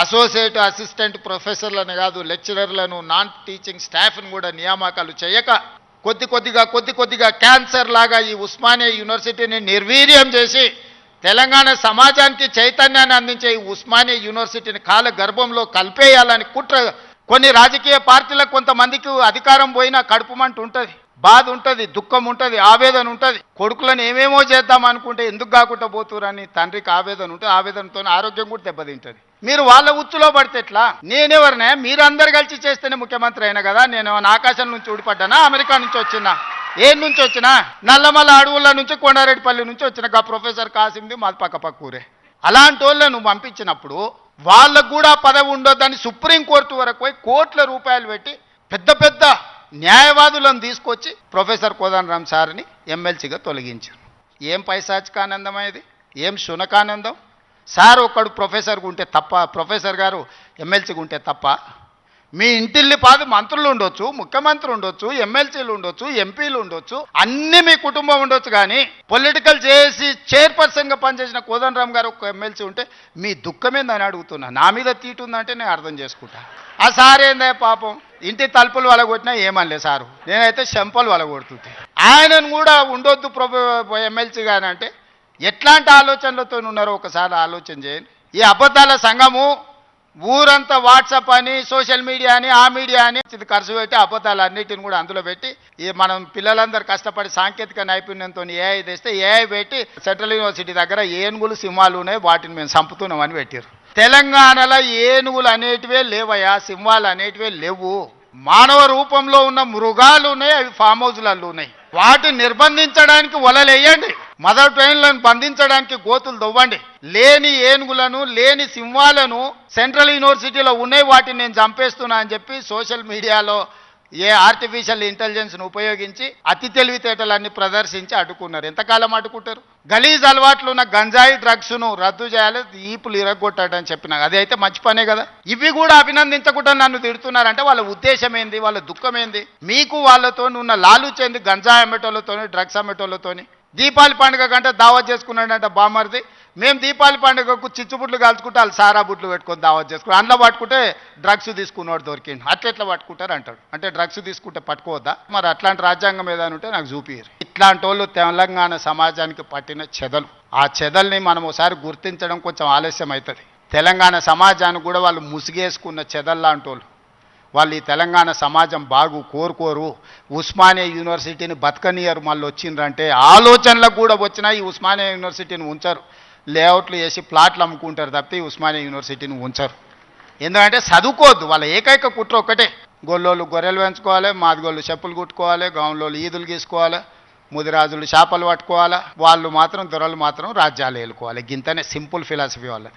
Associate assistant ప్రొఫెసర్లను కాదు, లెక్చరర్లను, non teaching స్టాఫ్ను కూడా నియామకాలు చేయక కొద్ది కొద్దిగా క్యాన్సర్ లాగా ఈ ఉస్మానియా యూనివర్సిటీని నిర్వీర్యం చేసి తెలంగాణ సమాజానికి చైతన్యాన్ని అందించే ఈ ఉస్మానియా యూనివర్సిటీని కాల గర్భంలో కలిపేయాలని కుట్ర. కొన్ని రాజకీయ పార్టీలకు కొంతమందికి అధికారం పోయినా కడుపుమంట ఉంటుంది, బాధ ఉంటుంది, దుఃఖం ఉంటుంది, ఆవేదన ఉంటుంది. కొడుకులను ఏమేమో చేద్దాం అనుకుంటే ఎందుకు కాకుండా పోతురని తండ్రికి ఆవేదన ఉంటుంది. ఆవేదనతో ఆరోగ్యం కూడా దెబ్బతింటుంది. మీరు వాళ్ళ ఉచ్చులో పడితే ఎట్లా? నేనెవరినే? మీరందరు కలిసి చేస్తేనే ముఖ్యమంత్రి అయినా కదా. నేను ఆకాశం నుంచి ఊడిపడ్డానా? అమెరికా నుంచి వచ్చినా? ఏం నుంచి వచ్చినా? నల్లమల్ల అడవుల నుంచి, కొండారెడ్డిపల్లి నుంచి వచ్చిన ప్రొఫెసర్ కాసింది మాది పక్క ఊరే. అలాంటి వాళ్ళను నువ్వు పంపించినప్పుడు వాళ్ళకు కూడా పదవి ఉండొద్దని సుప్రీంకోర్టు వరకు పోయి కోట్ల రూపాయలు పెట్టి పెద్ద పెద్ద న్యాయవాదులను తీసుకొచ్చి ప్రొఫెసర్ కోదండరాం సార్ని ఎమ్మెల్సీగా తొలగించారు. ఏం పైశాచికానందమైంది? ఏం శునకానందం? సార్ ఒక్కడు ప్రొఫెసర్గా ఉంటే తప్ప, ప్రొఫెసర్ గారు ఎమ్మెల్సీగా ఉంటే తప్ప? మీ ఇంటిల్లి పాది మంత్రులు ఉండొచ్చు, ముఖ్యమంత్రి ఉండొచ్చు, ఎమ్మెల్సీలు ఉండొచ్చు, ఎంపీలు ఉండొచ్చు, అన్నీ మీ కుటుంబం ఉండొచ్చు. కానీ పొలిటికల్ చేసి చైర్పర్సన్గా పనిచేసిన కోదండరాం గారు ఒక ఎమ్మెల్సీ ఉంటే మీ దుఃఖమేందని అడుగుతున్నా. నా మీద తీటుందంటే నేను అర్థం చేసుకుంటా. ఆ సార్ ఏందే పాపం, ఇంటి తలుపులు వలగొట్టినా ఏమనలే సారు, నేనైతే చెంపలు వలగొడుతుంటే. ఆయనను కూడా ఉండొద్దు ఎమ్మెల్సీ కానీ అంటే ఎట్లాంటి ఆలోచనలతో ఉన్నారో ఒకసారి ఆలోచన చేయండి. ఈ అబద్ధాల సంఘము ఊరంతా వాట్సాప్ అని, సోషల్ మీడియా అని, ఆ మీడియా అని ఇది ఖర్చు పెట్టి అబద్ధాలన్నిటిని కూడా అందులో పెట్టి ఈ మనం పిల్లలందరూ కష్టపడి సాంకేతిక నైపుణ్యంతో ఏఐ తెస్తే ఏఐ పెట్టి సెంట్రల్ యూనివర్సిటీ దగ్గర ఏనుగులు, సింహాలు ఉన్నాయి, వాటిని మేము చంపుతున్నామని పెట్టారు. తెలంగాణలో ఏనుగులు అనేటివే లేవయా, సింహాలు అనేటివే లేవు. మానవ రూపంలో ఉన్న మృగాలు ఉన్నాయి, అవి ఫామ్ హౌస్లలో ఉన్నాయి. వాటిని నిర్బంధించడానికి వలలేయండి, మదర్ ట్రైన్లను బంధించడానికి గోతులు దవ్వండి. లేని ఏనుగులను, లేని సింహాలను సెంట్రల్ యూనివర్సిటీలో ఉన్నాయి, వాటిని నేను చంపేస్తున్నా అని చెప్పి సోషల్ మీడియాలో ఆర్టిఫిషియల్ ఇంటెలిజెన్స్ను ఉపయోగించి అతి తెలివితేటలన్నీ ప్రదర్శించి అడ్డుకున్నారు. ఎంతకాలం అడ్డుకుంటారు? గలీజ్ అలవాట్లు ఉన్న గంజాయి డ్రగ్స్ను రద్దు చేయాలి, ఈపులు ఇరగొట్టాడని చెప్పినా అది అయితే మంచి పనే కదా. ఇవి కూడా అభినందించకుండా నన్ను తిడుతున్నారంటే వాళ్ళ ఉద్దేశం ఏంది, వాళ్ళ దుఃఖం ఏంది? మీకు వాళ్ళతో ఉన్న లాలుచేంది గంజాయి అమ్మేటోళ్ళతోని, డ్రగ్స్ అమ్మేటోళ్ళతోని. దీపావళి పండుగ కంటే దావత్ చేసుకున్నాడంట బామర్ది. మేము దీపావళి పండుగకు చిచ్చుబుట్లు కాల్చుకుంటే వాళ్ళు సారా బుట్లు పెట్టుకొని దావత్ చేసుకున్నాం. అందులో పట్టుకుంటే డ్రగ్స్ తీసుకున్నాడు దొరికింది. అట్లా పట్టుకుంటారు అంటాడు. అంటే డ్రగ్స్ తీసుకుంటే పట్టుకోవద్దా? మరి అట్లాంటి రాజ్యాంగం ఏదైనా ఉంటే నాకు చూపియరు. ఇట్లాంటి వాళ్ళు తెలంగాణ సమాజానికి పట్టిన చెదలు. ఆ చెదల్ని మనం ఒకసారి గుర్తించడం కొంచెం ఆలస్యం అవుతుంది. తెలంగాణ సమాజానికి కూడా వాళ్ళు ముసిగేసుకున్న చెదల్లాంటి వాళ్ళు. వాళ్ళు ఈ తెలంగాణ సమాజం బాగు కోరుకోరు. ఉస్మానియా యూనివర్సిటీని బతకనియరు. మళ్ళీ వచ్చిండ్రంటే ఆలోచనలకు కూడా వచ్చినా ఈ ఉస్మానియా యూనివర్సిటీని ఉంచరు. లేఅవుట్లు వేసి ప్లాట్లు అమ్ముకుంటారు తప్పితే ఈ ఉస్మానియా యూనివర్సిటీని ఉంచరు. ఎందుకంటే చదువుకోవద్దు. వాళ్ళ ఏకైక కుట్ర ఒక్కటే, గొల్లోళ్ళు గొర్రెలు పెంచుకోవాలి, మాదిగోళ్ళు చెప్పులు కుట్టుకోవాలి, గౌన్లోళ్ళు ఈదులు గీసుకోవాలి, ముదిరాజులు చేపలు పట్టుకోవాలి, వాళ్ళు మాత్రం దొరలు మాత్రం రాజ్యాలు ఏలుకోవాలి. గింతనే సింపుల్ ఫిలాసఫీ వాళ్ళది.